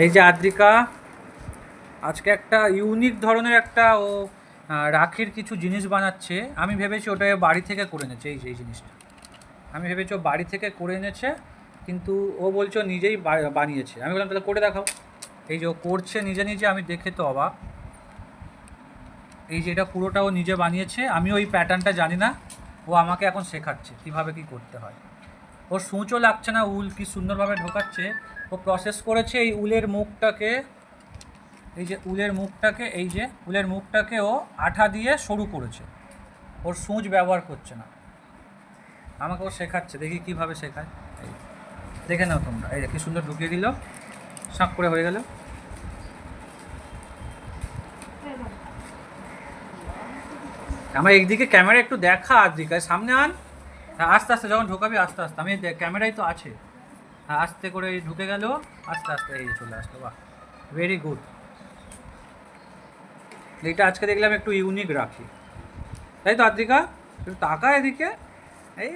এই যে আদ্রিকা আজকে একটা ইউনিক ধরনের একটা ও রাখির কিছু জিনিস বানাচ্ছে। আমি ভেবেছি ওটা বাড়ি থেকে করে এনেছে। এই জিনিসটা আমি ভেবেছি ও বাড়ি থেকে করে এনেছে, কিন্তু ও বলছে ও নিজেই বানিয়েছে। আমি বললাম তাহলে করে দেখাও। এই যে ও করছে নিজে নিজে, আমি দেখে তো অবাক। এই যে এটা পুরোটা ও নিজে বানিয়েছে, আমি ওই প্যাটার্নটা জানি না, ও আমাকে এখন শেখাচ্ছে কীভাবে কী করতে হয়। ওর সূচও লাগছে না, উল কি সুন্দরভাবে ঢোকাচ্ছে। ও প্রসেস করেছে এই উলের মুখটাকে, এই যে উলের মুখটাকে ও আঠা দিয়ে সরু করেছে। ওর সূচ ব্যবহার করছে না, আমাকে ও শেখাচ্ছে। দেখি কীভাবে শেখায়। এই দেখে নাও তোমরা। এই কি সুন্দর ঢুকিয়ে দিল, শাঁক করে হয়ে গেল। আমার একদিকে ক্যামেরা একটু দেখা, আদ্রিকায় সামনে আন। হ্যাঁ, আস্তে আস্তে যখন ঢোকাবি আস্তে আস্তে। আমি ক্যামেরাই তো আছে। হ্যাঁ, আস্তে করে ঢুকে গেল, আস্তে আস্তে এই চলে আসলো। বাহ, ভেরি গুড। এইটা আজকে দেখলাম একটু ইউনিক রাখি, তাই তো আদ্রিকা? একটু তাকা এদিকে। এই